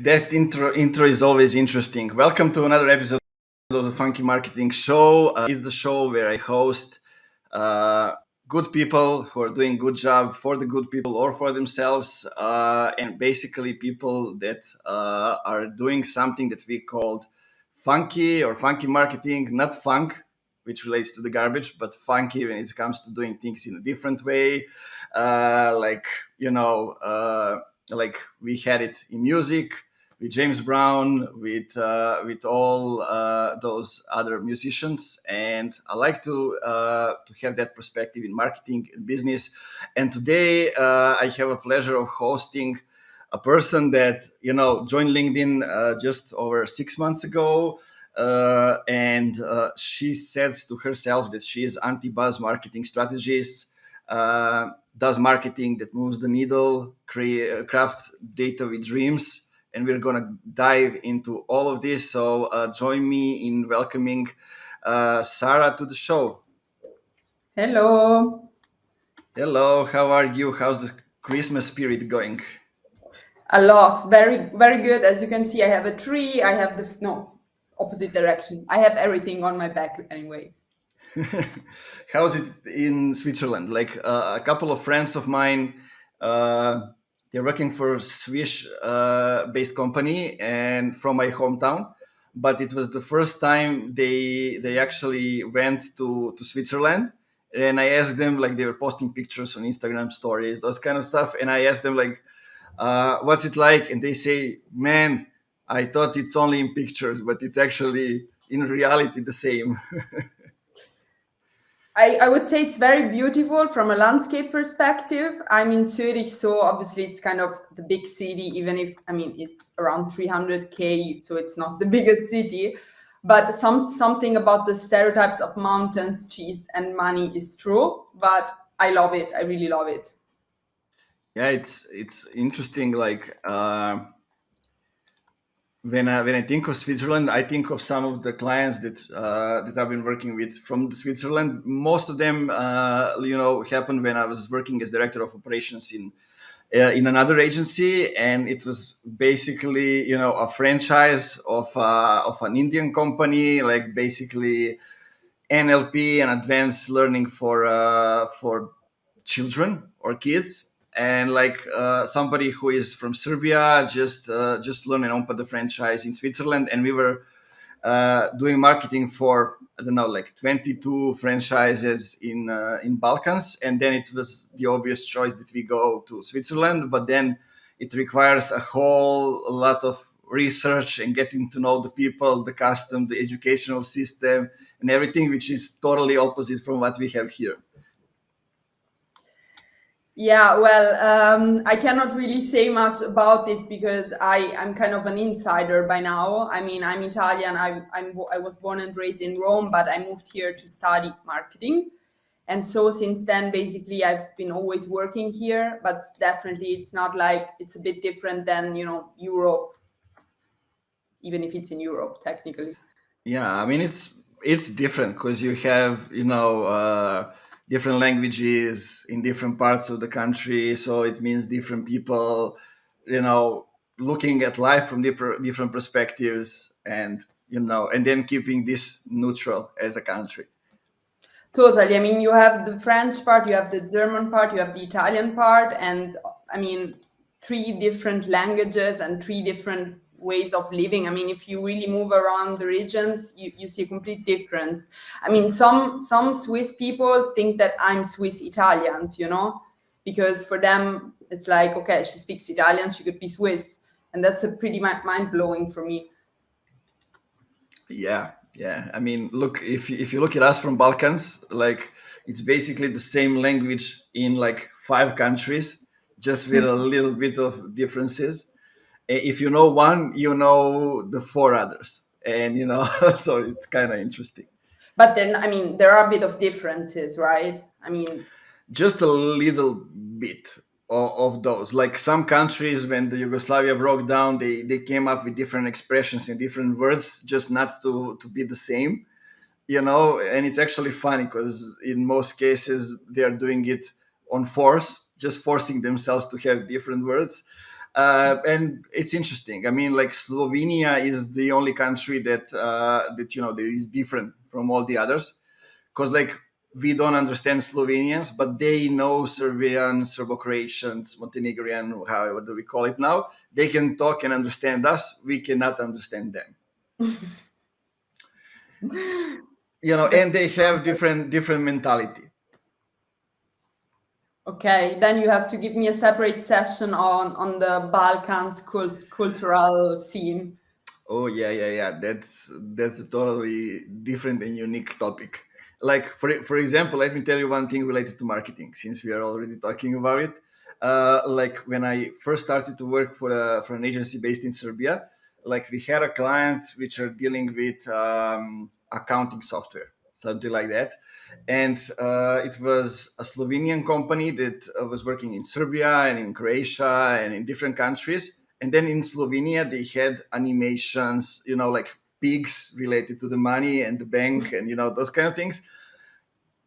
That intro is always interesting. Welcome to another episode of the Funky Marketing Show. It's the show where I host good people who are doing good job for the good people or for themselves, and basically people that are doing something that we called funky or funky marketing, not funk, which relates to the garbage, but funky when it comes to doing things in a different way. Like, like we had it in music with James Brown, with all those other musicians, and I like to have that perspective in marketing and business. And today I have a pleasure of hosting a person that joined LinkedIn just over 6 months ago. And she says to herself that she is anti-buzz marketing strategist, does marketing that moves the needle, craft data with dreams, and we're gonna dive into all of this. So join me in welcoming Sara to the show. Hello. Hello, how are you? How's the Christmas spirit going? A lot. Very, very good. As you can see, I have a tree. I have opposite direction. I have everything on my back anyway. How's it in Switzerland? Like a couple of friends of mine, they're working for a Swiss based company and from my hometown. But it was the first time they actually went to Switzerland. And I asked them, like, they were posting pictures on Instagram stories, those kind of stuff. And I asked them, like, what's it like? And they say, man, I thought it's only in pictures, but it's actually in reality the same. I would say it's very beautiful from a landscape perspective. I'm in Zurich, so obviously it's kind of the big city, even if, it's around 300K, so it's not the biggest city. But something about the stereotypes of mountains, cheese, and money is true. But I love it. I really love it. Yeah, it's interesting. Like when I think of Switzerland, I think of some of the clients that I've been working with from Switzerland. Most of them, happened when I was working as director of operations in another agency, and it was basically a franchise of an Indian company, like basically NLP and advanced learning for children or kids. And like somebody who is from Serbia just learned and opened the franchise in Switzerland, and we were doing marketing for, I don't know, like 22 franchises in Balkans. And then it was the obvious choice that we go to Switzerland, but then it requires a whole lot of research and getting to know the people, the custom, the educational system, and everything, which is totally opposite from what we have here. Yeah, well, I cannot really say much about this because I'm kind of an insider by now. I'm Italian. I was born and raised in Rome, but I moved here to study marketing. And so since then, basically, I've been always working here, but definitely it's not like it's a bit different than, Europe, even if it's in Europe, technically. Yeah, I mean it's different because you have different languages in different parts of the country, so it means different people, looking at life from different perspectives, and then keeping this neutral as a country. Totally. You have the French part, you have the German part, you have the Italian part, and three different languages and three different ways of living. If you really move around the regions, you see a complete difference. Some Swiss people think that I'm Swiss Italians, because for them it's like, okay, she speaks Italian, she could be Swiss, and that's a pretty mind blowing for me. Yeah. I mean, look, if you look at us from Balkans, like it's basically the same language in like 5 countries, just with a little bit of differences. If you know one, you know the 4 others, and so it's kind of interesting. But then, there are a bit of differences, right? Just a little bit of those. Like some countries, when the Yugoslavia broke down, they came up with different expressions and different words, just not to be the same. And it's actually funny because in most cases they are doing it on force, just forcing themselves to have different words. And it's interesting. I mean, like Slovenia is the only country that that is different from all the others, because like we don't understand Slovenians, but they know Serbian, Serbo-Croatians, Montenegrin, however do we call it now. They can talk and understand us. We cannot understand them. And they have different mentality. Okay, then you have to give me a separate session on the Balkans cultural scene. Oh yeah. That's a totally different and unique topic. Like for example, let me tell you one thing related to marketing, since we are already talking about it. Like when I first started to work for an agency based in Serbia, like we had a client which are dealing with accounting software, something like that, and it was a Slovenian company that was working in Serbia and in Croatia and in different countries. And then in Slovenia, they had animations, like pigs related to the money and the bank and, those kind of things.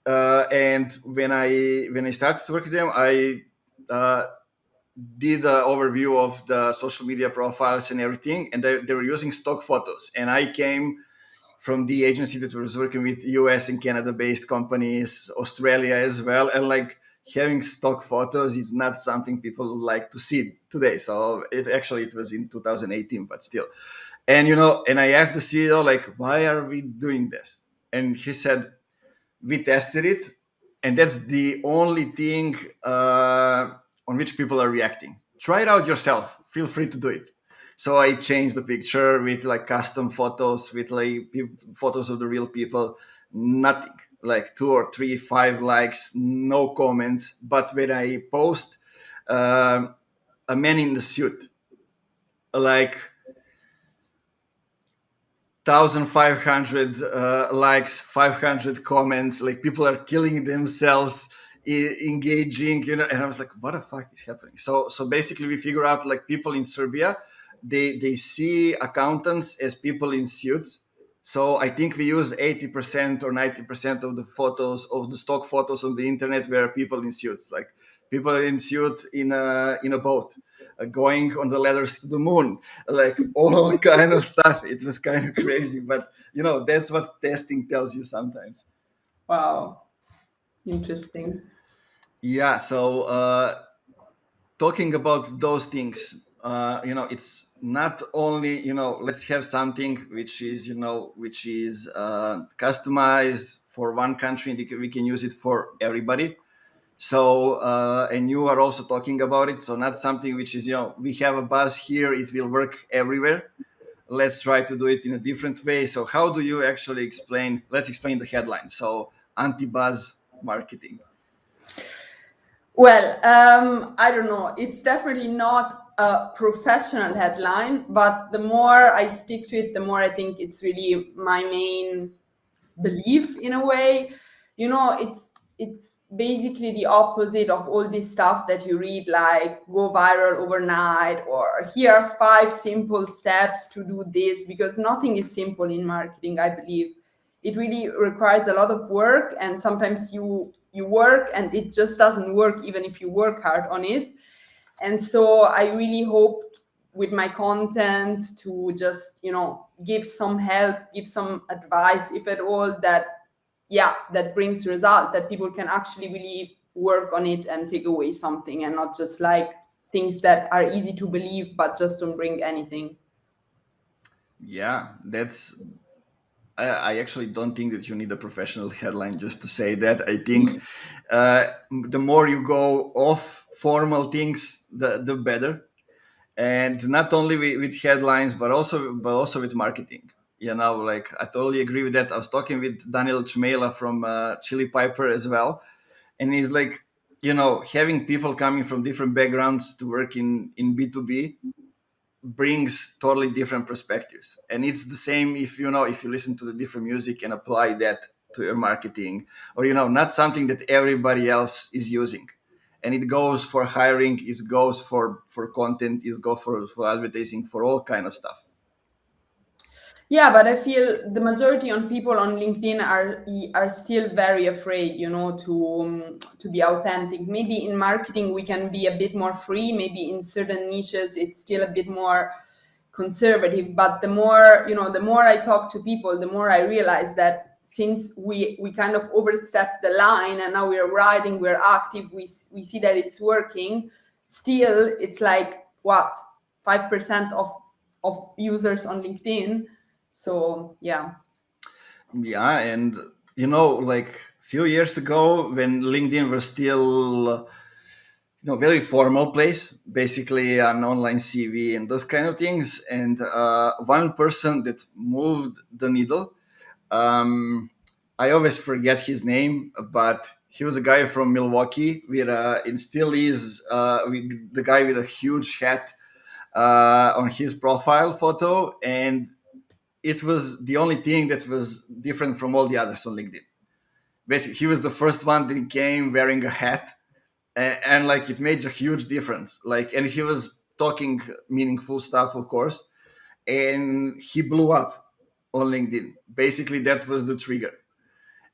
And when I started to work with them, I did an overview of the social media profiles and everything. And they were using stock photos. And I came from the agency that was working with US and Canada based companies, Australia as well. And like having stock photos is not something people like to see today. So it was in 2018, but still. And, and I asked the CEO, like, why are we doing this? And he said, we tested it. And that's the only thing on which people are reacting. Try it out yourself. Feel free to do it. So I changed the picture with like custom photos, with like photos of the real people. Nothing, like 2 or 3, 5 likes, no comments. But when I post a man in the suit, like 1,500 likes, 500 comments, like people are killing themselves, engaging, and I was like, what the fuck is happening? So basically we figure out like people in Serbia, they see accountants as people in suits. So I think we use 80% or 90% of the photos, of the stock photos on the internet were people in suits, like people in suit in a boat, going on the ladders to the moon, like all kind of stuff. It was kind of crazy, but that's what testing tells you sometimes. Wow, interesting. Yeah. So talking about those things, it's not only let's have something which is customized for one country, and we can use it for everybody. So and you are also talking about it, so not something which is we have a buzz here, it will work everywhere. Let's try to do it in a different way. So how do you actually let's explain the headline. So anti-buzz marketing. Well, I don't know. It's definitely not a professional headline, but the more I stick to it, the more I think it's really my main belief in a way. It's basically the opposite of all this stuff that you read, like go viral overnight, or here are 5 simple steps to do this, because nothing is simple in marketing, I believe. It really requires a lot of work, and sometimes you work and it just doesn't work even if you work hard on it. And so I really hope with my content to just give some help, give some advice, if at all, that brings result, that people can actually really work on it and take away something, and not just like things that are easy to believe but just don't bring anything. Yeah, I actually don't think that you need a professional headline just to say that. I think the more you go off formal things, the better. And not only with headlines, but also with marketing. Like I totally agree with that. I was talking with Daniel Chmela from Chili Piper as well, and he's like, having people coming from different backgrounds to work in B2B brings totally different perspectives. And it's the same if you listen to the different music and apply that to your marketing, or not something that everybody else is using. And it goes for hiring, it goes for content, it goes for advertising, for all kind of stuff. Yeah, but I feel the majority on people on LinkedIn are still very afraid, to be authentic. Maybe in marketing we can be a bit more free. Maybe in certain niches it's still a bit more conservative. But the more I talk to people, the more I realize that since we kind of overstepped the line and now we're writing, we're active, we see that it's working. Still, it's like what 5% of users on LinkedIn. So yeah. Yeah, and like few years ago when LinkedIn was still very formal place, basically an online CV and those kind of things. And one person that moved the needle, um, I always forget his name, but he was a guy from Milwaukee with and still is with the guy with a huge hat on his profile photo, and it was the only thing that was different from all the others on LinkedIn. Basically, he was the first one that came wearing a hat, and like it made a huge difference. Like, and he was talking meaningful stuff, of course, and he blew up on LinkedIn. Basically, that was the trigger.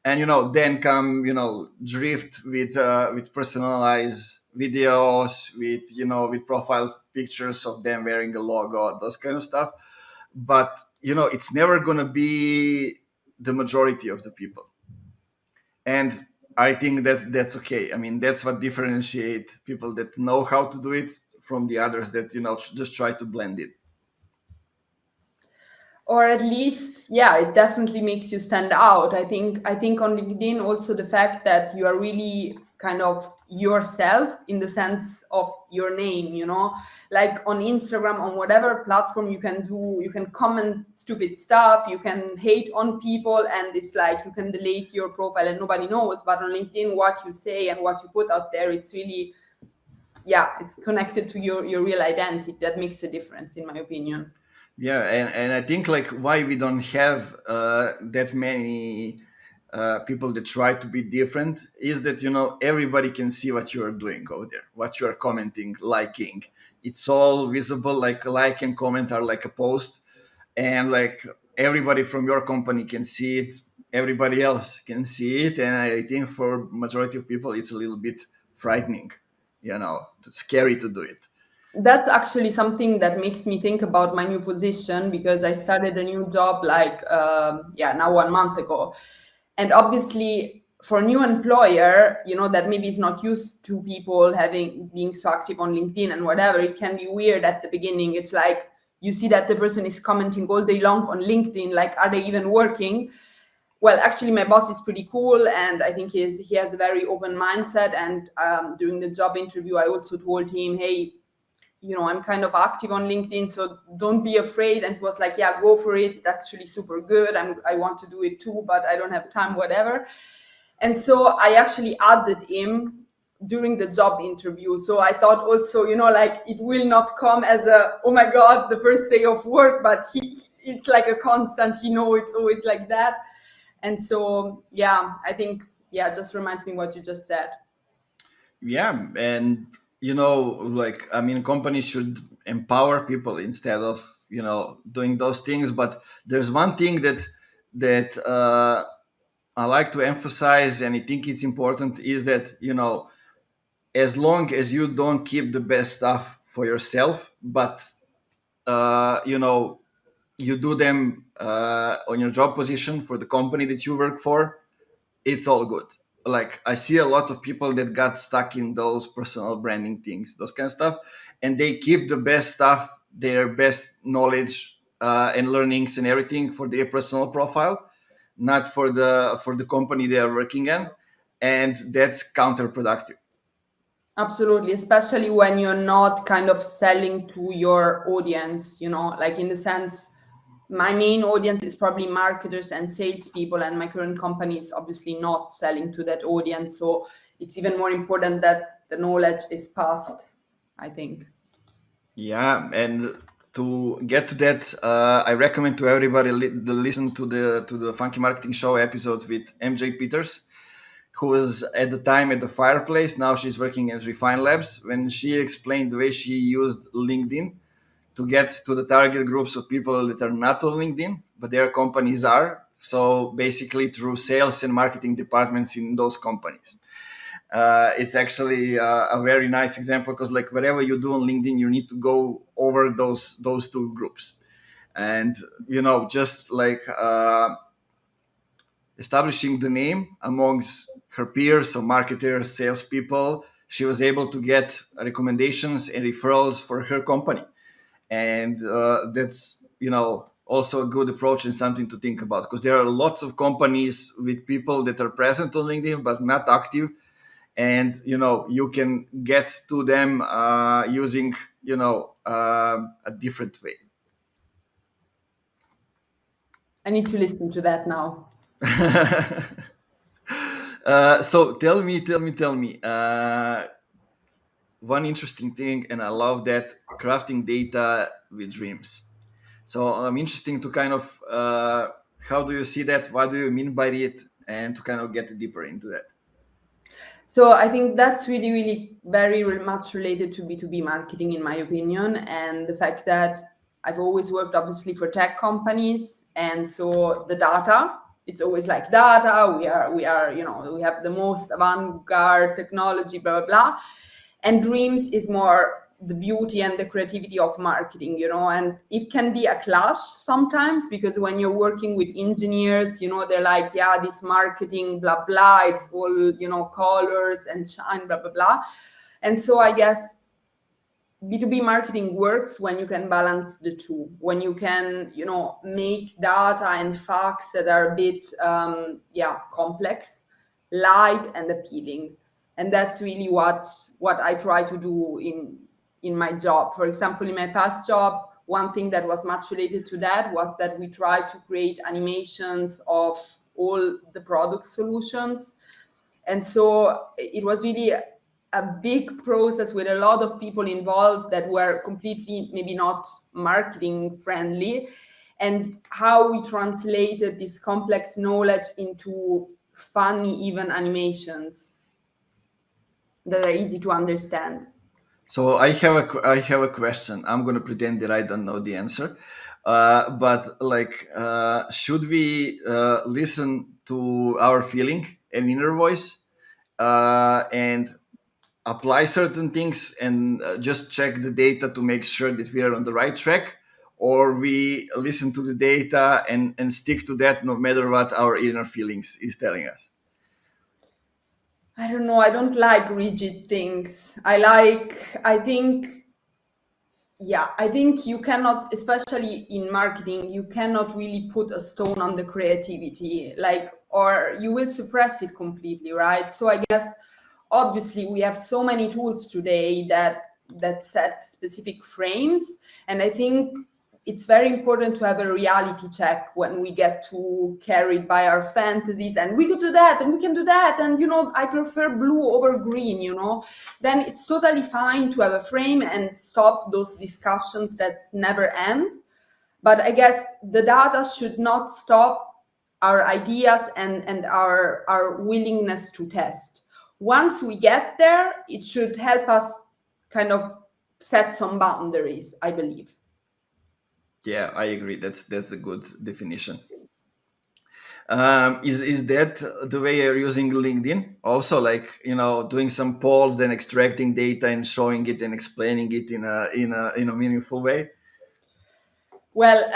And then come drift with personalized videos, with profile pictures of them wearing a logo, those kind of stuff. But it's never gonna be the majority of the people, and I think that that's okay. I mean, that's what differentiate people that know how to do it from the others that just try to blend it. Or at least, yeah, it definitely makes you stand out. I think on LinkedIn also the fact that you are really kind of yourself in the sense of your name, like on Instagram, on whatever platform, you can comment stupid stuff, you can hate on people, and it's like you can delete your profile and nobody knows. But on LinkedIn, what you say and what you put out there, it's really, yeah, it's connected to your real identity. That makes a difference, in my opinion. Yeah, and I think like why we don't have that many people that try to be different is that everybody can see what you are doing over there, what you are commenting, liking. It's all visible. Like a like and comment are like a post, and like everybody from your company can see it. Everybody else can see it, and I think for majority of people, it's a little bit frightening. It's scary to do it. That's actually something that makes me think about my new position, because I started a new job like now 1 month ago. And obviously for a new employer, that maybe is not used to people having being so active on LinkedIn and whatever, it can be weird at the beginning. It's like you see that the person is commenting all day long on LinkedIn, like, are they even working? Well, actually my boss is pretty cool, and I think he has a very open mindset. And during the job interview I also told him, hey, I'm kind of active on LinkedIn, so don't be afraid. And he was like, yeah, go for it. That's really super good. I want to do it too, but I don't have time, whatever. And so I actually added him during the job interview. So I thought also, like it will not come as a, oh my God, the first day of work, but it's like a constant, it's always like that. And so, yeah, I think, yeah, it just reminds me what you just said. Yeah, and like I mean, companies should empower people instead of doing those things. But there's one thing that I like to emphasize, and I think it's important, is that as long as you don't keep the best stuff for yourself, but you do them on your job position for the company that you work for, it's all good. Like I see a lot of people that got stuck in those personal branding things, those kind of stuff, and they keep the best stuff, their best knowledge and learnings and everything for their personal profile, not for the company they are working in, and that's counterproductive. Absolutely, especially when you're not kind of selling to your audience, like in the sense, my main audience is probably marketers and salespeople, and my current company is obviously not selling to that audience. So it's even more important that the knowledge is passed, I think. Yeah, and to get to that, I recommend to everybody listen to the Funky Marketing Show episode with MJ Peters, who was at the time at the Fireplace. Now she's working at Refine Labs. When she explained the way she used LinkedIn to get to the target groups of people that are not on LinkedIn, but their companies are. So basically through sales and marketing departments in those companies. It's actually a very nice example because like whatever you do on LinkedIn, you need to go over those two groups. And, just like establishing the name amongst her peers, so marketers, salespeople, she was able to get recommendations and referrals for her company. And that's, also a good approach and something to think about, because there are lots of companies with people that are present on LinkedIn but not active. And, you can get to them using, a different way. I need to listen to that now. So tell me, one interesting thing, and I love that, crafting data with dreams. So I'm interested to kind of how do you see that? What do you mean by it? And to kind of get deeper into that. So I think that's really, really very much related to B2B marketing, in my opinion, and the fact that I've always worked obviously for tech companies, and so the data, it's always like data. We are, we have the most avant-garde technology, blah blah blah, and dreams is more the beauty and the creativity of marketing, and it can be a clash sometimes, because when you're working with engineers, they're like, yeah, this marketing, blah, blah, it's all, colors and shine, blah, blah, blah. And so I guess B2B marketing works when you can balance the two, when you can, make data and facts that are a bit, complex, light and appealing. And that's really what I try to do in my job. For example, in my past job, one thing that was much related to that was that we tried to create animations of all the product solutions. And so it was really a big process with a lot of people involved that were completely maybe not marketing friendly, and how we translated this complex knowledge into funny, even animations that are easy to understand. So I have a question. I'm gonna pretend that I don't know the answer, but like, should we listen to our feeling and inner voice, and apply certain things and just check the data to make sure that we are on the right track, or we listen to the data and stick to that no matter what our inner feelings is telling us? I don't know. I don't like rigid things. I think, I think you cannot, especially in marketing, you cannot really put a stone on the creativity, like, or you will suppress it completely, right? So I guess, obviously, we have so many tools today that set specific frames, and I think it's very important to have a reality check when we get too carried by our fantasies and we could do that and we can do that, and I prefer blue over green, then it's totally fine to have a frame and stop those discussions that never end. But I guess the data should not stop our ideas and our willingness to test. Once we get there, it should help us kind of set some boundaries, I believe. Yeah, I agree. That's a good definition. Is that the way you're using LinkedIn? Also, like, doing some polls, then extracting data and showing it and explaining it in a meaningful way. Well,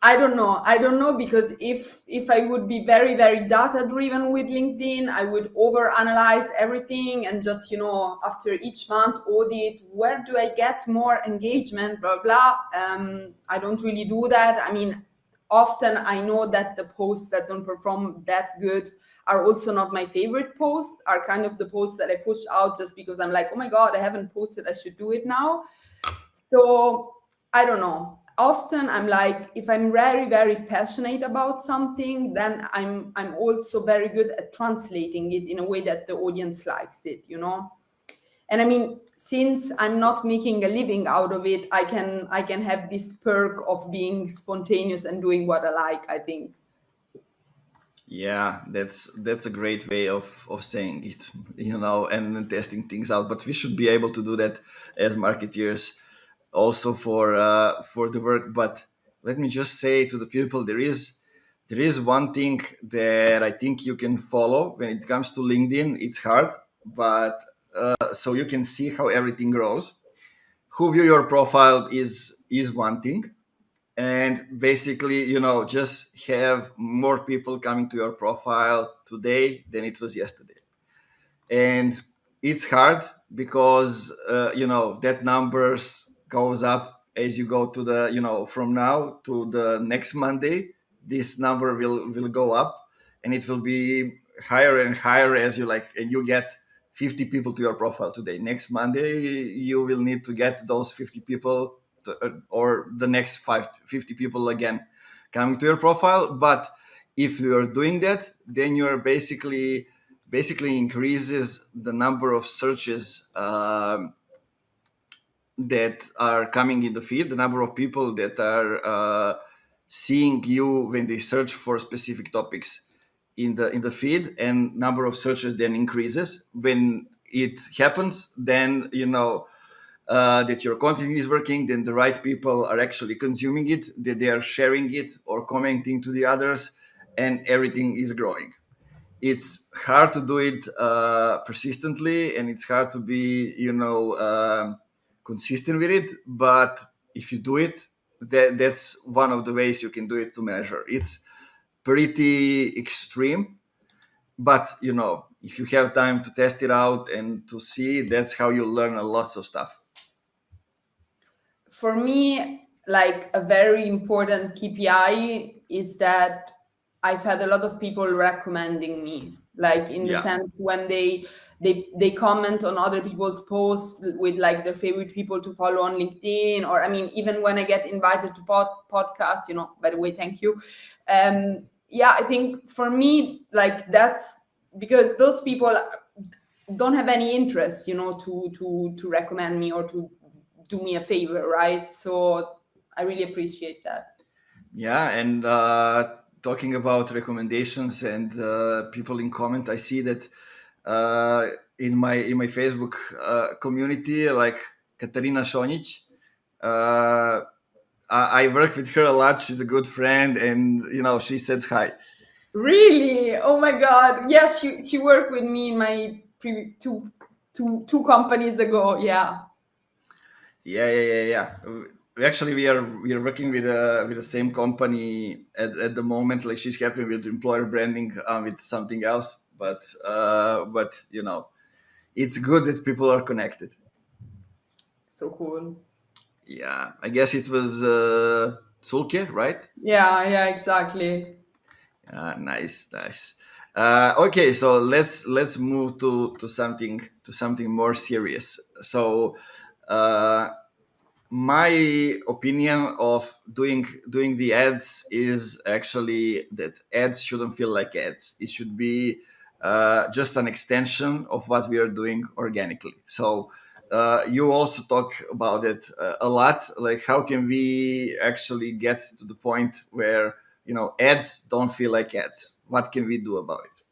I don't know, because if I would be very, very data driven with LinkedIn, I would over analyze everything and just, after each month audit, where do I get more engagement, blah, blah. I don't really do that. I mean, often I know that the posts that don't perform that good are also not my favorite posts, are kind of the posts that I push out just because I'm like, oh my God, I haven't posted, I should do it now. So I don't know. Often I'm like, if I'm very, very passionate about something, then I'm also very good at translating it in a way that the audience likes it, And I mean, since I'm not making a living out of it, I can have this perk of being spontaneous and doing what I like, I think. Yeah, that's a great way of saying it, and testing things out. But we should be able to do that as marketeers also for the work. But let me just say to the people, there is one thing that I think you can follow when it comes to LinkedIn. It's hard, but so you can see how everything grows. Who view your profile is one thing, and basically, just have more people coming to your profile today than it was yesterday. And it's hard because that numbers goes up as you go to the from now to the next Monday. This number will go up, and it will be higher and higher as and you get 50 people to your profile today. Next Monday you will need to get those 50 people or the next 50 people again coming to your profile. But if you are doing that, then you are basically increases the number of searches that are coming in the feed, the number of people that are seeing you when they search for specific topics in the feed, and number of searches then increases. When it happens, then that your content is working, then the right people are actually consuming it, that they are sharing it or commenting to the others, and everything is growing. It's hard to do it persistently, and it's hard to be consistent with it. But if you do it, that's one of the ways you can do it to measure. It's pretty extreme, but if you have time to test it out and to see, that's how you learn a lot of stuff. For me, like a very important KPI is that I've had a lot of people recommending me, like in the sense when they comment on other people's posts with like their favorite people to follow on LinkedIn, or I mean, even when I get invited to podcasts, by the way, thank you. I think for me, like that's because those people don't have any interest, to recommend me or to do me a favor, right? So I really appreciate that. Yeah, and talking about recommendations and people in comment, I see that in my Facebook community, like Katarina Šonjić, I work with her a lot. She's a good friend, and she says hi. Really? Oh my God! Yes, she worked with me in my two companies ago. Yeah. Yeah. Actually, we are working with the same company at the moment. Like, she's happy with employer branding with something else, but it's good that people are connected. So cool. Yeah, I guess it was Sulke, right? Yeah, exactly. Nice. Okay, so let's move to something more serious. So my opinion of doing the ads is actually that ads shouldn't feel like ads. It should be just an extension of what we are doing organically. So you also talk about it a lot. Like, how can we actually get to the point where ads don't feel like ads? What can we do about it?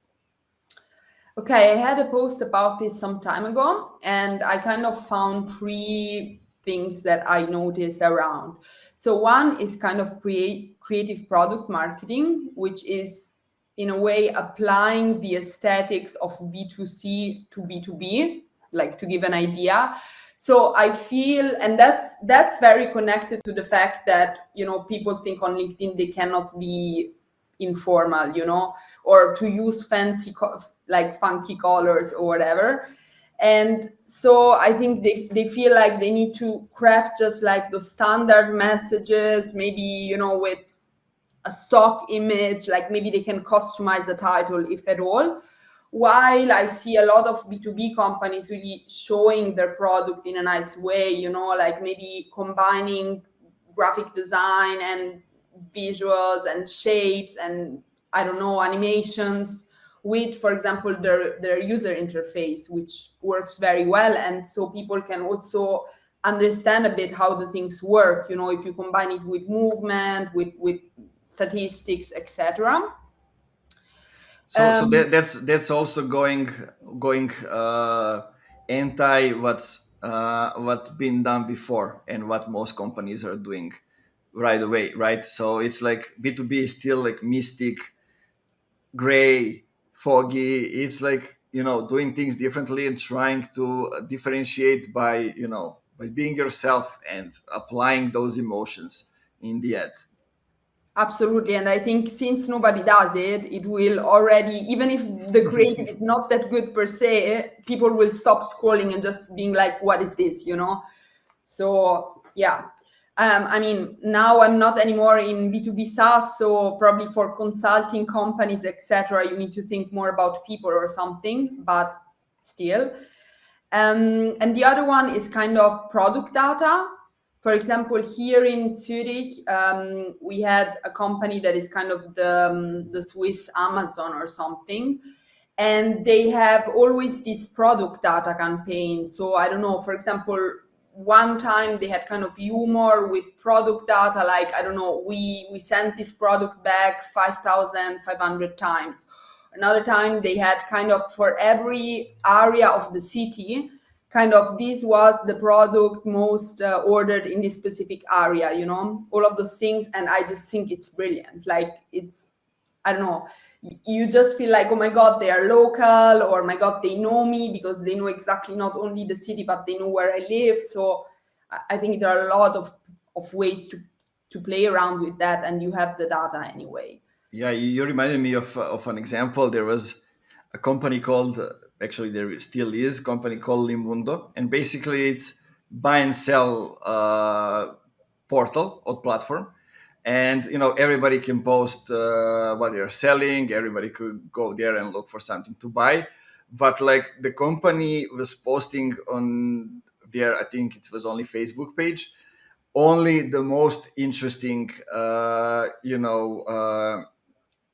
Okay, I had a post about this some time ago, and I kind of found three things that I noticed around. So one is kind of creative product marketing, which is in a way applying the aesthetics of B2C to B2B, like to give an idea. So I feel, and that's very connected to the fact that people think on LinkedIn they cannot be informal, or to use fancy like funky colors or whatever. And so I think they feel like they need to craft just like the standard messages, maybe with a stock image, like maybe they can customize the title if at all, while I see a lot of B2B companies really showing their product in a nice way, like maybe combining graphic design and visuals and shapes and I don't know, animations with, for example, their user interface, which works very well. And so people can also understand a bit how the things work, if you combine it with movement, with statistics, etc. So that's also going anti what's what's been done before and what most companies are doing right away, right? So it's like B2B is still like mystic, gray, foggy. It's like, doing things differently and trying to differentiate by, by being yourself and applying those emotions in the ads. Absolutely. And I think since nobody does it, it will already, even if the creative is not that good per se, people will stop scrolling and just being like, what is this, So, yeah. I mean, now I'm not anymore in B2B SaaS, so probably for consulting companies, etc., you need to think more about people or something, but still. And the other one is kind of product data. For example, here in Zurich, we had a company that is kind of the Swiss Amazon or something. And they have always this product data campaign. So I don't know, for example, one time they had kind of humor with product data, like, I don't know, we sent this product back 5,500 times. Another time they had kind of for every area of the city, kind of this was the product most ordered in this specific area, all of those things. And I just think it's brilliant. Like, it's, I don't know, you just feel like, oh my God, they are local, or my God, they know me because they know exactly not only the city, but they know where I live. So I think there are a lot of ways to play around with that, and you have the data anyway. Yeah, you reminded me of an example. There was a company called, actually there still is, a company called Limundo, and basically it's buy and sell portal or platform, and everybody can post what they're selling. Everybody could go there and look for something to buy, but like the company was posting on their, I think it was only Facebook page, only the most interesting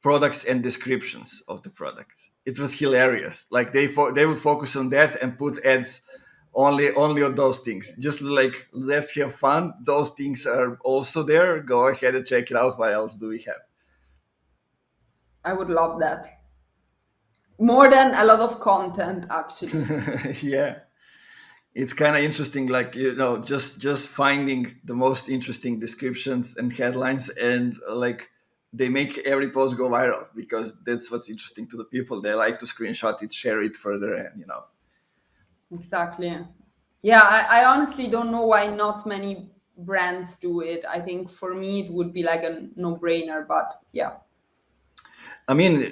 products and descriptions of the products. It was hilarious. Like they would focus on that and put ads only on those things. Just like, let's have fun. Those things are also there. Go ahead and check it out. What else do we have? I would love that. More than a lot of content, actually. Yeah, it's kind of interesting. Like, just finding the most interesting descriptions and headlines, and like they make every post go viral because that's what's interesting to the people. They like to screenshot it, share it further, and Exactly. Yeah, I honestly don't know why not many brands do it. I think for me it would be like a no-brainer, but yeah. I mean,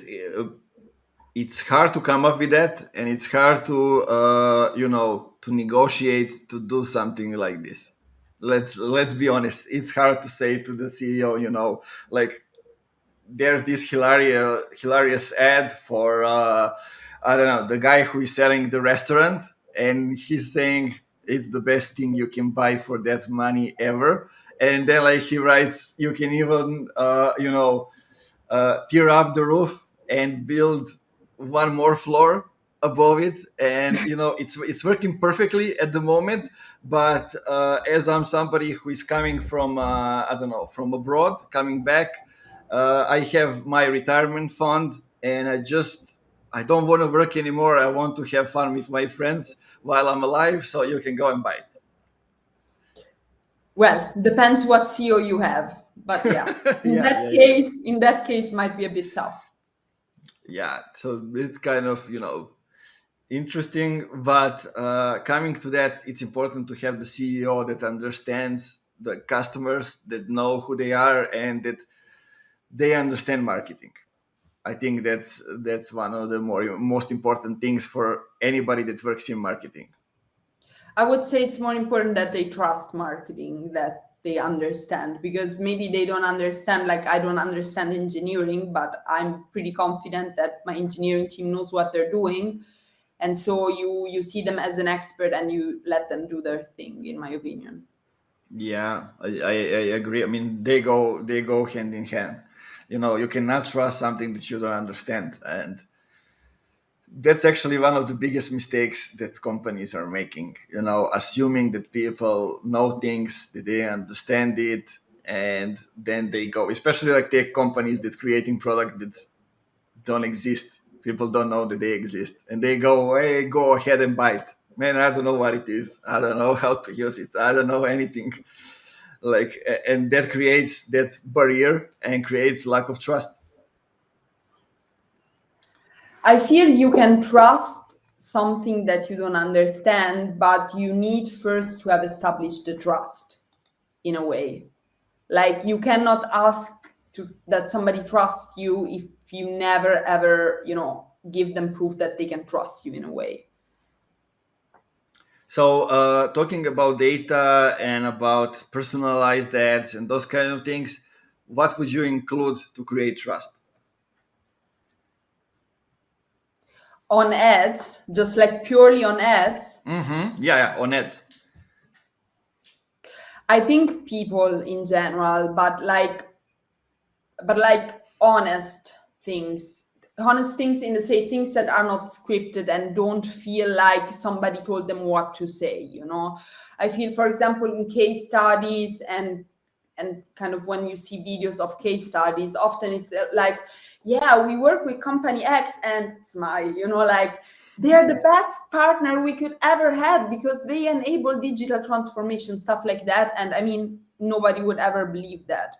it's hard to come up with that, and it's hard to to negotiate to do something like this. Let's be honest. It's hard to say to the CEO, like, there's this hilarious ad for I don't know, the guy who is selling the restaurant, and he's saying it's the best thing you can buy for that money ever. And then like he writes, you can even tear up the roof and build one more floor above it, and it's working perfectly at the moment. But as I'm somebody who is coming from I don't know, from abroad, coming back, I have my retirement fund, and I don't want to work anymore. I want to have fun with my friends while I'm alive, so you can go and buy it. Well, depends what CEO you have, but yeah, in that case, might be a bit tough. Yeah, so it's kind of interesting, but coming to that, it's important to have the CEO that understands the customers, that know who they are, and that they understand marketing. I think that's one of the most important things for anybody that works in marketing. I would say it's more important that they trust marketing, that they understand, because maybe they don't understand, like I don't understand engineering, but I'm pretty confident that my engineering team knows what they're doing. And so you see them as an expert and you let them do their thing, in my opinion. Yeah, I agree. I mean, they go hand in hand. You cannot trust something that you don't understand, and that's actually one of the biggest mistakes that companies are making, assuming that people know things, that they understand it, and then they go, especially like tech companies that creating product that don't exist. People don't know that they exist, and they go, hey, go ahead and buy it. Man, I don't know what it is. I don't know how to use it. I don't know anything. Like, and that creates that barrier and creates lack of trust. I feel you can trust something that you don't understand, but you need first to have established the trust in a way. Like you cannot ask that somebody trusts you if you never ever, give them proof that they can trust you in a way. So, talking about data and about personalized ads and those kind of things, what would you include to create trust? On ads, just like purely on ads, Mm-hmm. Yeah, on ads. I think people in general, but like honest things in the say things that are not scripted and don't feel like somebody told them what to say. I feel, for example, in case studies and kind of when you see videos of case studies, often it's like, yeah, we work with company X and smile, like they're the best partner we could ever have because they enable digital transformation, stuff like that. And I mean, nobody would ever believe that.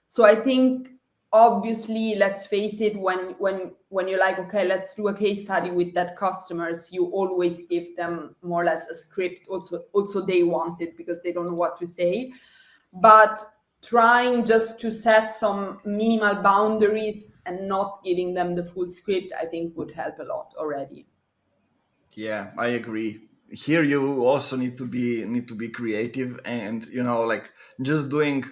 So I think, obviously, let's face it, when you're like, okay, let's do a case study with that customers, you always give them more or less a script. Also they want it because they don't know what to say. But trying just to set some minimal boundaries and not giving them the full script, I think would help a lot already. Yeah, I agree. Here you also need to be creative, and like just doing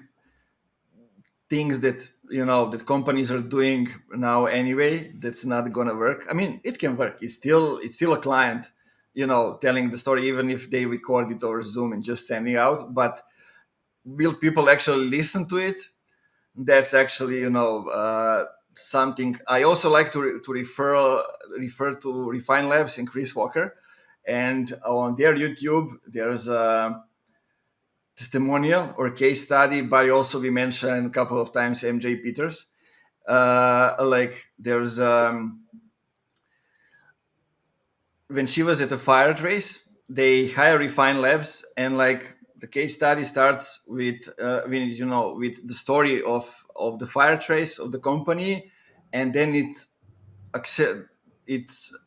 things that that companies are doing now anyway, that's not gonna work. I mean, it can work. It's still a client, telling the story, even if they record it over Zoom and just sending out. But will people actually listen to it? That's actually something I also like to refer to Refine Labs and Chris Walker. And on their YouTube there's a testimonial or case study, but also we mentioned a couple of times MJ Peters. Like there's when she was at a fire trace, they hire Refine Labs, and like the case study starts with with the story of the fire trace of the company, and then it's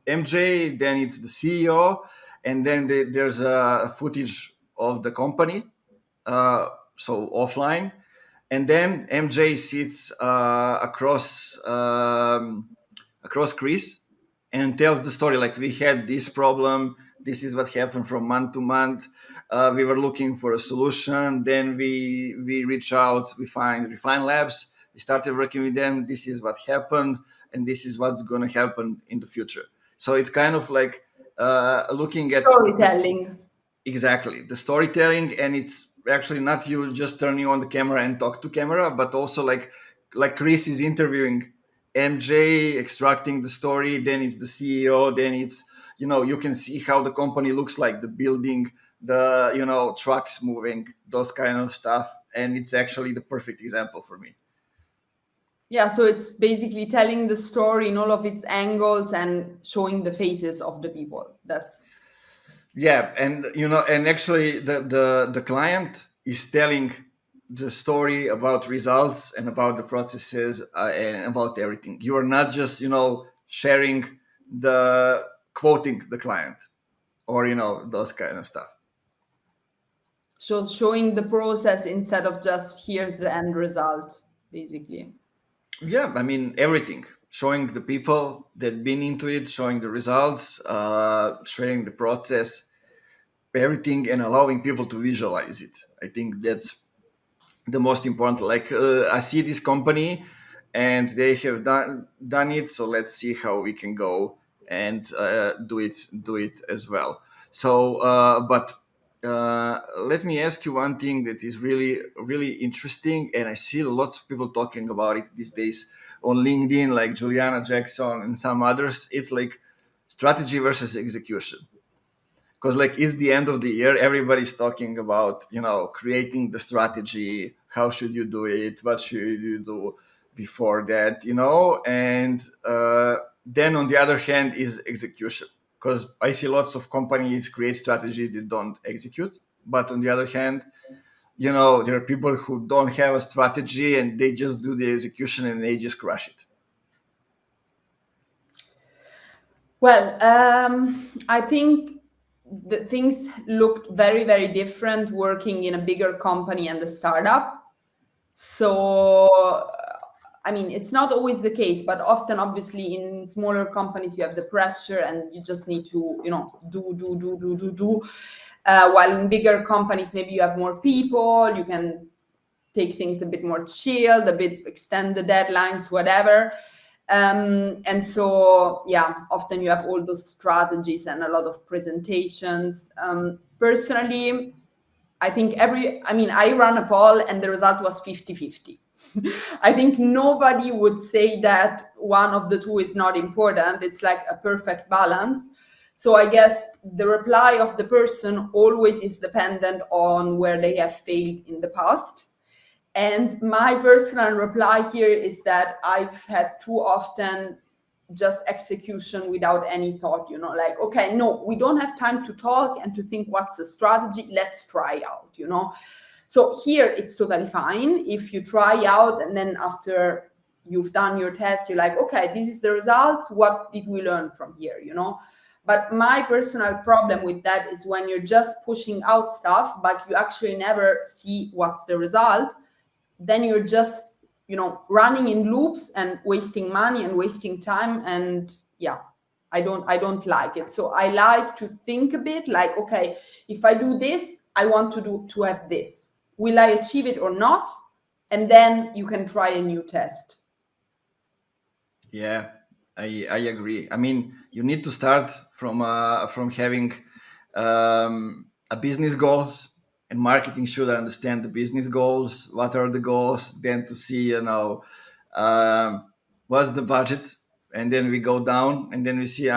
MJ, then it's the CEO, and then there's a footage of the company, uh, so offline, and then MJ sits across Chris and tells the story, like, we had this problem, this is what happened from month to month, we were looking for a solution, then we reach out, we find Refine Labs, we started working with them, this is what happened, and this is what's going to happen in the future. So it's kind of like looking at Storytelling. exactly the storytelling, and it's actually not you just turning on the camera and talk to camera, but also like Chris is interviewing MJ, extracting the story, then it's the CEO, then it's you can see how the company looks like, the building, the trucks moving, those kind of stuff, and it's actually the perfect example for me. Yeah, so it's basically telling the story in all of its angles and showing the faces of the people. That's Yeah, and and actually the client is telling the story about results and about the processes, and about everything. You are not just sharing the quoting the client, or those kind of stuff. so showing the process instead of just here's the end result, basically. Yeah, I mean everything, showing the people that been into it, showing the results, sharing the process, everything, and allowing people to visualize it. I think that's the most important. Like, I see this company and they have done it, so let's see how we can go and do it as well. So but let me ask you one thing that is really really interesting, and I see lots of people talking about it these days on LinkedIn, like Juliana Jackson and some others. It's like strategy versus execution, because like it's the end of the year, everybody's talking about creating the strategy, how should you do it, what should you do before that, and then on the other hand is execution, because I see lots of companies create strategies that don't execute. But on the other hand, there are people who don't have a strategy and they just do the execution and they just crush it. Well, I think the things looked very, very different working in a bigger company and a startup. So, I mean, it's not always the case, but often, obviously, in smaller companies, you have the pressure and you just need to, do. While in bigger companies, maybe you have more people, you can take things a bit more chilled, extend the deadlines, whatever. And so, often you have all those strategies and a lot of presentations. Personally, I think I ran a poll and the result was 50-50. I think nobody would say that one of the two is not important. It's like a perfect balance. So I guess the reply of the person always is dependent on where they have failed in the past. And my personal reply here is that I've had too often just execution without any thought, like, okay, no, we don't have time to talk and to think what's the strategy. Let's try out, So here it's totally fine if you try out and then after you've done your test, you're like, okay, this is the result. What did we learn from here, But my personal problem with that is when you're just pushing out stuff, but you actually never see what's the result, then you're just, running in loops and wasting money and wasting time. And I don't like it. So I like to think a bit like, okay, if I do this, I want to have this. Will I achieve it or not? And then you can try a new test. Yeah, I agree. I mean, you need to start from having a business goals, and marketing should understand the business goals. What are the goals? Then to see, what's the budget, and then we go down, and then we see,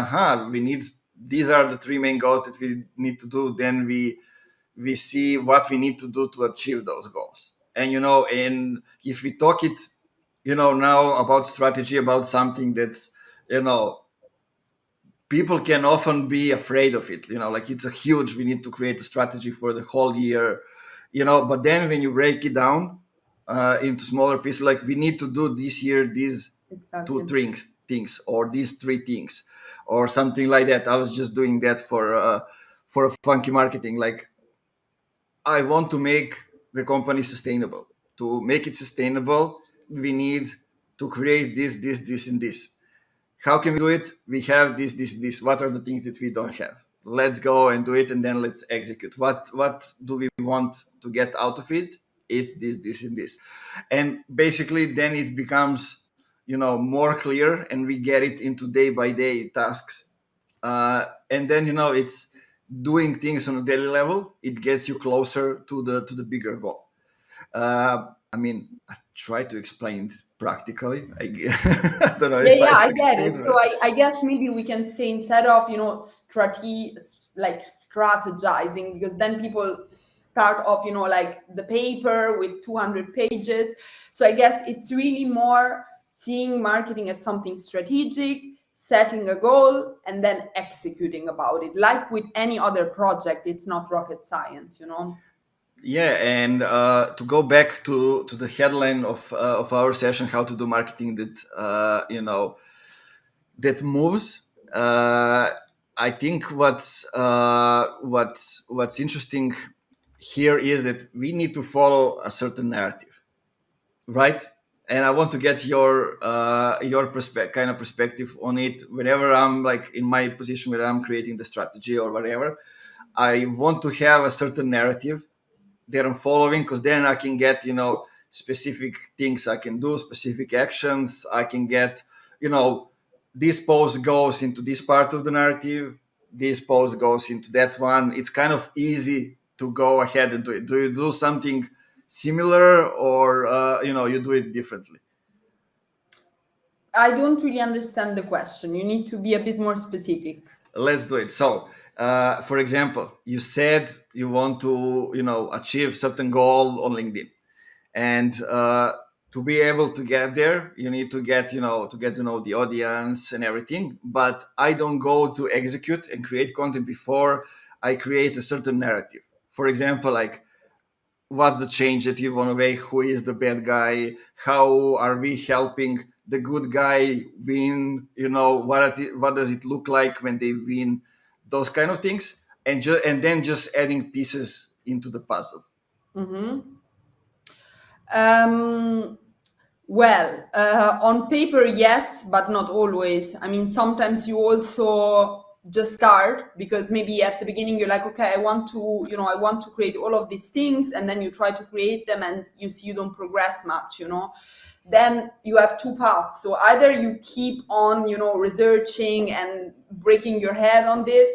these are the three main goals that we need to do. Then we see what we need to do to achieve those goals. And and if we talk it, now about strategy, about something that's, people can often be afraid of it, like it's we need to create a strategy for the whole year, but then when you break it down into smaller pieces, like we need to do this year, these Exactly. 2 things, or these 3 things, or something like that. I was just doing that for a funky marketing. Like, I want to make the company sustainable. To make it sustainable, we need to create this, and this. How can we do it? We have this. What are the things that we don't have? Let's go and do it, and then let's execute. What do we want to get out of it? It's this, and this. And basically, then it becomes, more clear, and we get it into day by day tasks. And then, it's doing things on a daily level. It gets you closer to the bigger goal. I mean, I try to explain it practically. I don't know if I I get it. succeed. So I guess maybe we can say, instead of strategizing, because then people start off like the paper with 200 pages. So I guess it's really more seeing marketing as something strategic, setting a goal, and then executing about it. Like with any other project, it's not rocket science, Yeah, and to go back to the headline of our session, how to do marketing that that moves. I think what's interesting here is that we need to follow a certain narrative, right? And I want to get your perspective on it. Whenever I'm like in my position where I'm creating the strategy or whatever, I want to have a certain narrative that I'm following, because then I can get, specific things I can do, specific actions I can get, this post goes into this part of the narrative, this post goes into that one. It's kind of easy to go ahead and do it. Do you do something similar, or, you do it differently? I don't really understand the question. You need to be a bit more specific. Let's do it. So, for example, you said you want to, achieve certain goal on LinkedIn, and to be able to get there, you need to get, to get to know the audience and everything. But I don't go to execute and create content before I create a certain narrative. For example, like, what's the change that you want to make? Who is the bad guy? How are we helping the good guy win? What does it look like when they win? Those kind of things, and then just adding pieces into the puzzle. Well, on paper, yes, but not always. I mean, sometimes you also just start because maybe at the beginning you're like, okay, I want to create all of these things, and then you try to create them and you see you don't progress much, Then you have two paths. So either you keep on, researching and breaking your head on this,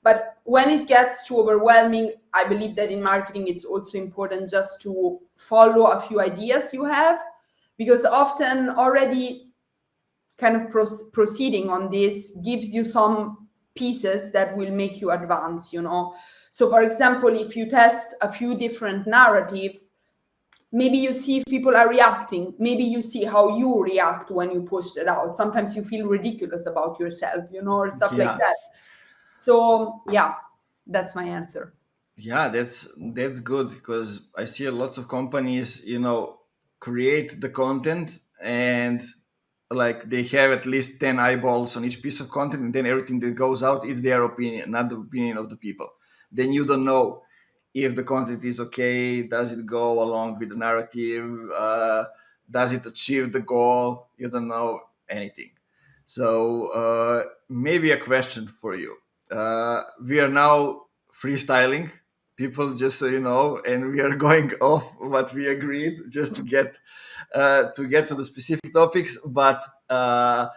but when it gets too overwhelming, I believe that in marketing, it's also important just to follow a few ideas you have, because often already kind of proceeding on this gives you some pieces that will make you advance, So for example, if you test a few different narratives, maybe you see if people are reacting, maybe you see how you react when you push it out. Sometimes you feel ridiculous about yourself, or stuff like that. So yeah, that's my answer. Yeah, that's good, because I see lots of companies, create the content, and like they have at least 10 eyeballs on each piece of content, and then everything that goes out is their opinion, not the opinion of the people. Then you don't know if the content is okay, does it go along with the narrative, does it achieve the goal? You don't know anything. So maybe a question for you. We are now freestyling, people, just so you know, and we are going off what we agreed, just to get to the specific topics. But I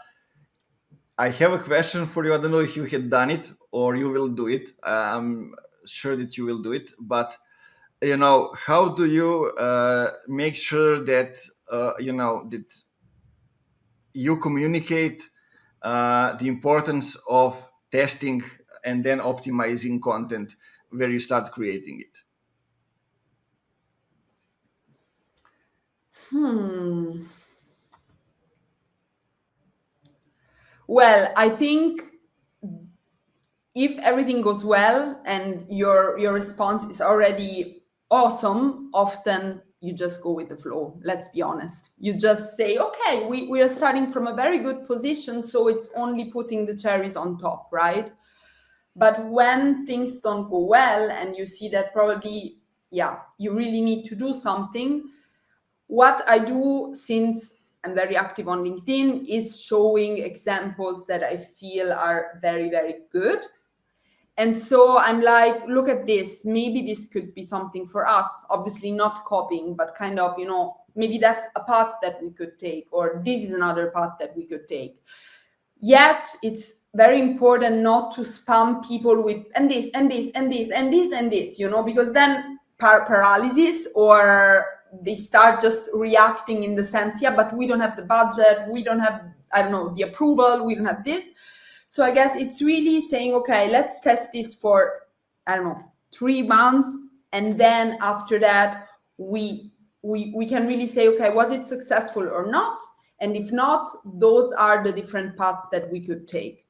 have a question for you. I don't know if you had done it or you will do it. I'm sure that you will do it. But how do you make sure that that you communicate the importance of testing and then optimizing content where you start creating it? Well, I think if everything goes well and your response is already awesome, often you just go with the flow. Let's be honest. You just say, okay, we are starting from a very good position, so it's only putting the cherries on top, right? But when things don't go well and you see that probably, you really need to do something, what I do, since I'm very active on LinkedIn, is showing examples that I feel are very, very good. And so I'm like, look at this. Maybe this could be something for us. Obviously not copying, but kind of, maybe that's a path that we could take, or this is another path that we could take. Yet it's very important not to spam people with and this and this and this and this and this, because then paralysis, or they start just reacting in the sense, but we don't have the budget, we don't have, I don't know, the approval, we don't have this. So I guess it's really saying, okay, let's test this for, 3 months. And then after that, we can really say, okay, was it successful or not? And if not, those are the different paths that we could take.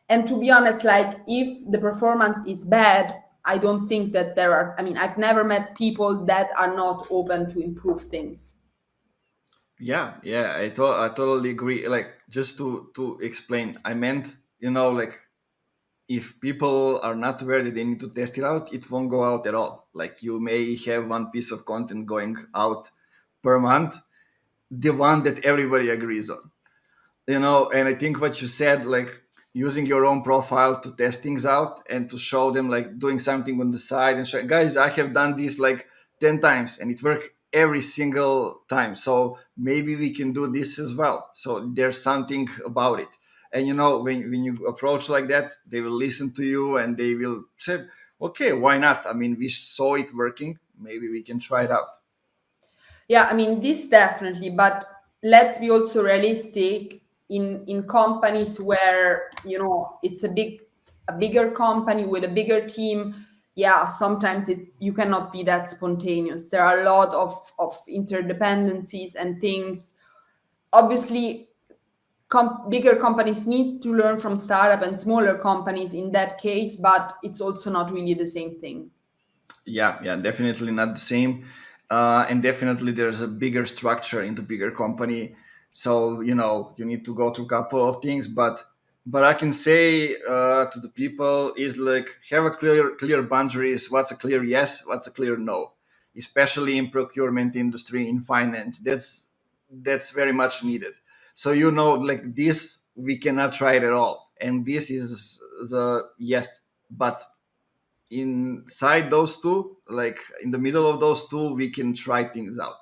And to be honest, like, if the performance is bad, I don't think that there are, I've never met people that are not open to improve things. Yeah, I totally agree. Like, just to explain, I meant, like, if people are not aware that they need to test it out, it won't go out at all. Like, you may have one piece of content going out per month, the one that everybody agrees on. And I think what you said, like, using your own profile to test things out and to show them, like, doing something on the side and show, guys, I have done this like 10 times and it worked every single time, so maybe we can do this as well. So there's something about it. And when you approach like that, they will listen to you and they will say, okay, why not? We saw it working, maybe we can try it out. Yeah, this definitely, but let's be also realistic. In companies where it's a bigger company with a bigger team, yeah, sometimes you cannot be that spontaneous. There are a lot of interdependencies and things. Obviously, bigger companies need to learn from startup and smaller companies in that case, but it's also not really the same thing. Yeah, definitely not the same. And definitely there's a bigger structure in the bigger company. So, you need to go through a couple of things, but I can say to the people is like have a clear boundaries. What's a clear yes? What's a clear no? Especially in procurement industry, in finance, that's very much needed. So like this, we cannot try it at all, and this is the yes. But inside those two, like in the middle of those two, we can try things out.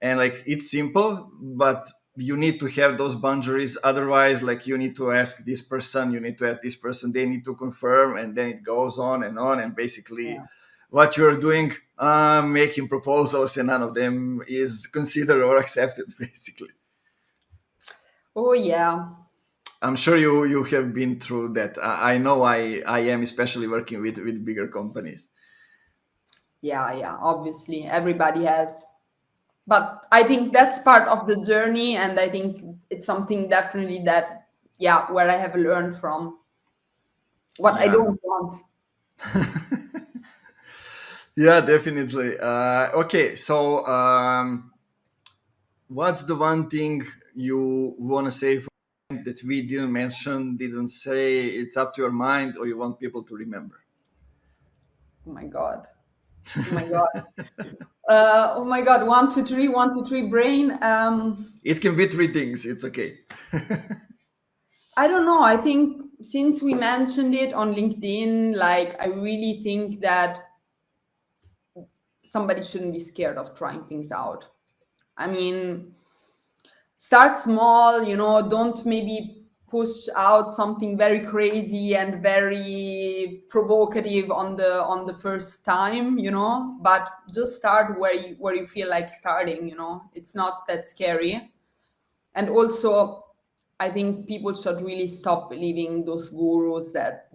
And like it's simple, but you need to have those boundaries. Otherwise, like you need to ask this person, you need to ask this person, they need to confirm, and then it goes on and on. And basically, Yeah. what you're doing, making proposals, and none of them is considered or accepted, basically. Oh yeah. I'm sure you have been through that. I know I am, especially working with bigger companies. Yeah, obviously everybody has, but I think that's part of the journey, and I think it's something definitely that, yeah, where I have learned from what I Yeah. don't want. Yeah, definitely. Okay, so what's the one thing you want to say that we didn't mention, didn't say? It's up to your mind, or you want people to remember? Oh my god. Oh my god. Oh my god. 1, 2, 3. 1, 2, 3. Brain. It can be three things. It's okay. I don't know. I think since we mentioned it on LinkedIn, like I really think that somebody shouldn't be scared of trying things out. I mean, start small, don't maybe push out something very crazy and very provocative on the first time, but just start where you feel like starting, it's not that scary. And also, I think people should really stop believing those gurus that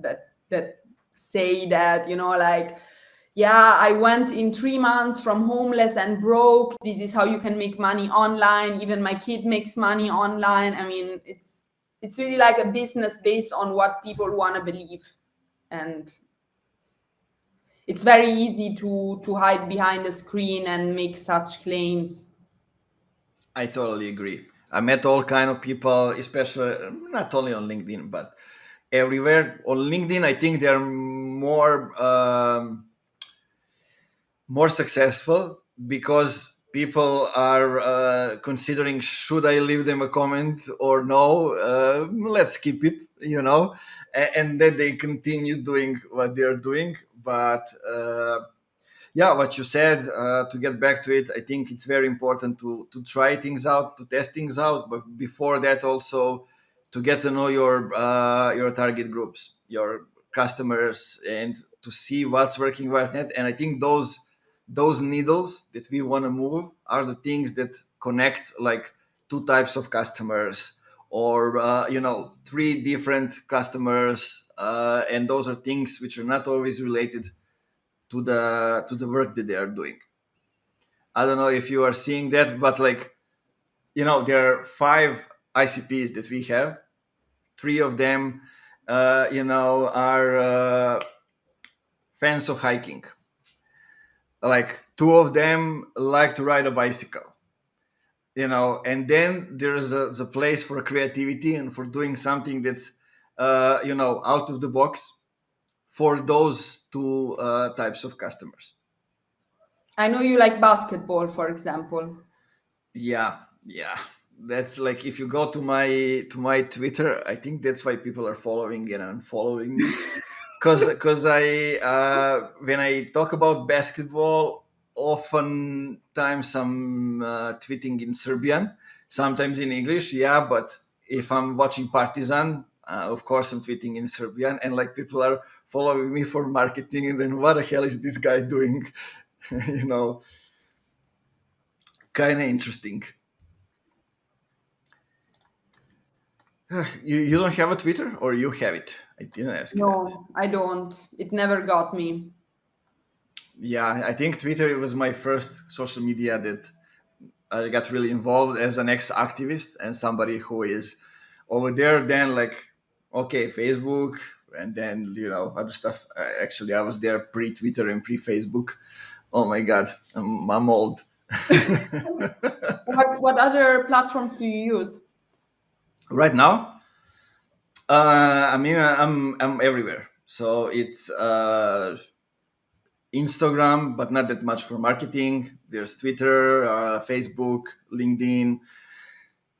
say that, like, yeah, I went in 3 months from homeless and broke. This is how you can make money online. Even my kid makes money online. I mean, it's really like a business based on what people want to believe, and it's very easy to hide behind a screen and make such claims. I totally agree. I met all kind of people, especially not only on LinkedIn, but everywhere. On LinkedIn, I think they're more successful because people are considering should I leave them a comment or no. Let's keep it, and then they continue doing what they're doing. But yeah, what you said, to get back to it, I think it's very important to try things out, to test things out, but before that also to get to know your target groups, your customers, and to see what's working, what's not. And I think those needles that we want to move are the things that connect like two types of customers, or three different customers, and those are things which are not always related to the work that they are doing. I don't know if you are seeing that, but like there are 5 ICPs that we have. 3 of them, are fans of hiking. Like 2 of them like to ride a bicycle. And then there's a place for creativity and for doing something that's out of the box for those two types of customers. I know you like basketball, for example. Yeah. That's like if you go to my Twitter, I think that's why people are following and unfollowing me. Because I when I talk about basketball, oftentimes I'm tweeting in Serbian, sometimes in English. Yeah, but if I'm watching Partizan, of course I'm tweeting in Serbian, and like people are following me for marketing, and then what the hell is this guy doing? you know, Kind of interesting. You don't have a Twitter, or you have it? I didn't ask you that. No, I don't. It never got me. Yeah, I think Twitter was my first social media that I got really involved as an ex-activist and somebody who is over there. Then like, okay, Facebook, and then other stuff. Actually, I was there pre-Twitter and pre-Facebook. Oh my God, I'm old. What other platforms do you use? Right now, I mean, I'm everywhere. So it's Instagram, but not that much for marketing. There's Twitter, Facebook, LinkedIn.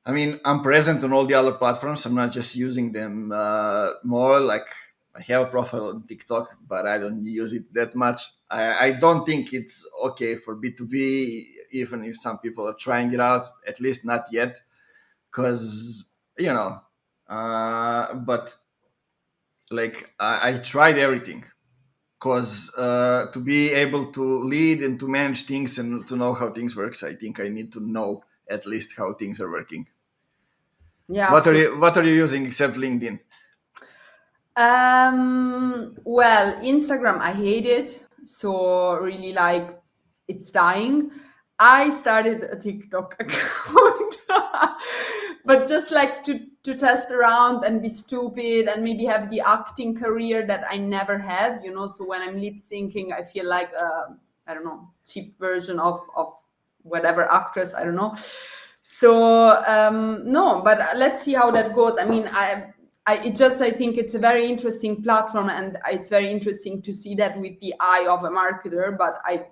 I mean, I'm present on all the other platforms. I'm not just using them more. Like I have a profile on TikTok, but I don't use it that much. I don't think it's okay for B2B, even if some people are trying it out. At least not yet, because you know. But like I tried everything because to be able to lead and to manage things and to know how things works, I think I need to know at least how things are working. Yeah, What are absolutely. you using except LinkedIn? Well, Instagram, I hate it. So really like it's dying. I started a TikTok account, but just like to test around and be stupid and maybe have the acting career that I never had, you know. So when I'm lip syncing, I feel like I don't know, cheap version of whatever actress, I don't know. So no, but let's see how that goes. I mean, I think it's a very interesting platform, and it's very interesting to see that with the eye of a marketer. But I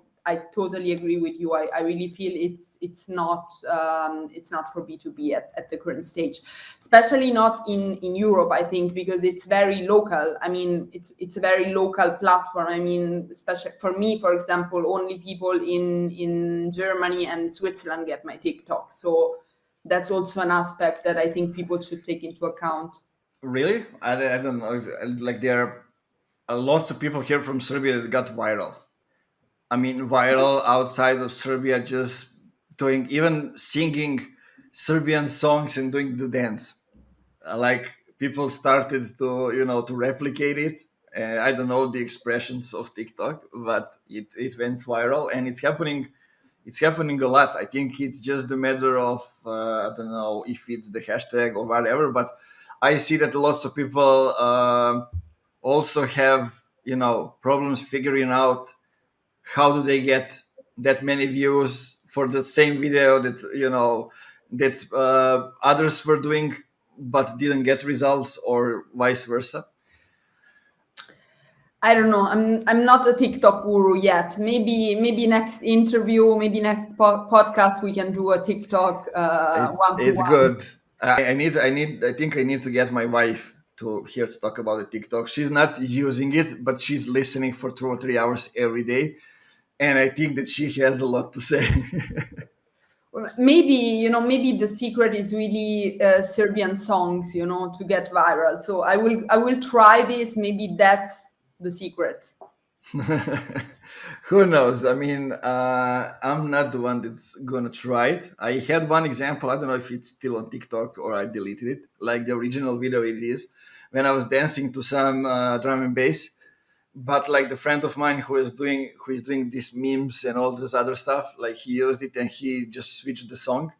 totally agree with you. I really feel it's not for B2B at the current stage, especially not in Europe. I think because it's very local. I mean, it's a very local platform. I mean, especially for me, for example, only people in Germany and Switzerland get my TikTok. So that's also an aspect that I think people should take into account. Really? I don't know. Like there are lots of people here from Serbia that got viral. I mean, viral outside of Serbia, just doing even singing Serbian songs and doing the dance. Like people started to to replicate it. I don't know the expressions of TikTok, but it went viral and it's happening. It's happening a lot. I think it's just a matter of I don't know if it's the hashtag or whatever, but I see that lots of people also have problems figuring out how do they get that many views for the same video that that others were doing but didn't get results, or vice versa. I don't know. I'm not a TikTok guru yet. Maybe next interview, maybe next podcast, we can do a TikTok one to It's one. good. I think I need to get my wife to here to talk about the TikTok. She's not using it, but she's listening for 2 or 3 hours every day, and I think that she has a lot to say. Maybe maybe the secret is really Serbian songs, to get viral. So I will try this. Maybe that's the secret. Who knows? I mean, I'm not the one that's gonna try it. I had one example. I don't know if it's still on TikTok or I deleted it. Like the original video, it is when I was dancing to some drum and bass. But like the friend of mine who is doing these memes and all this other stuff, like he used it and he just switched the song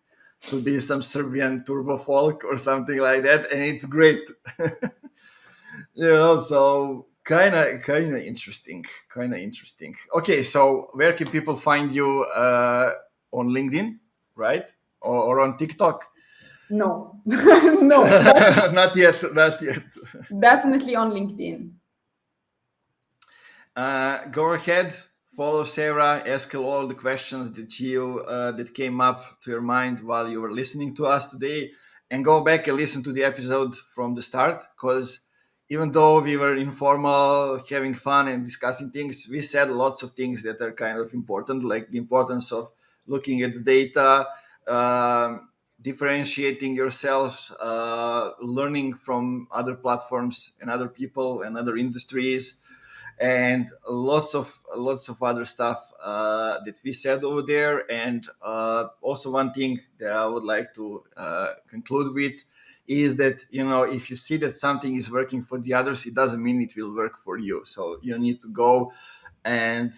to be some Serbian turbo folk or something like that, and it's great. So kind of interesting. Okay, so where can people find you on LinkedIn, right, or on TikTok? No, no, Not yet, not yet. definitely on LinkedIn. Go ahead, follow Sarah, ask her all the questions that came up to your mind while you were listening to us today, and go back and listen to the episode from the start. Because even though we were informal, having fun and discussing things, we said lots of things that are kind of important, like the importance of looking at the data, differentiating yourselves, learning from other platforms and other people and other industries, and lots of other stuff that we said over there. And also one thing that I would like to conclude with is that if you see that something is working for the others, it doesn't mean it will work for you. So you need to go and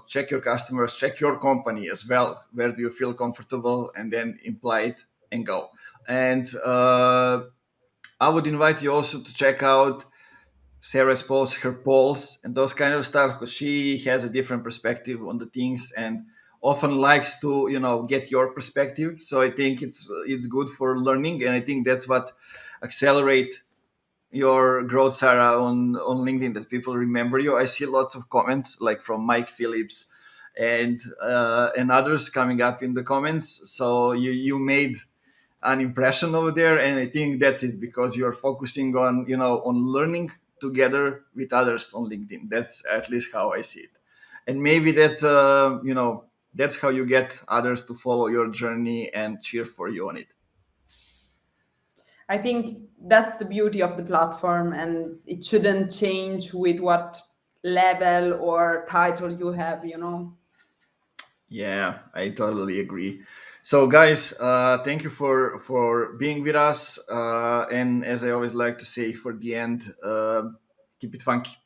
check your customers, check your company as well. Where do you feel comfortable, and then imply it and go. And I would invite you also to check out Sarah's posts, her polls, and those kind of stuff, because she has a different perspective on the things and often likes to get your perspective. So I think it's good for learning, and I think that's what accelerate your growth, Sarah, on LinkedIn, that people remember you. I see lots of comments like from Mike Phillips and others coming up in the comments. So you made an impression over there, and I think that's it, because you're focusing on on learning together with others on LinkedIn. That's at least how I see it, and maybe that's how you get others to follow your journey and cheer for you on it. I think that's the beauty of the platform, and it shouldn't change with what level or title you have, you know. Yeah, I totally agree. So, guys, thank you for being with us. And as I always like to say for the end, keep it funky.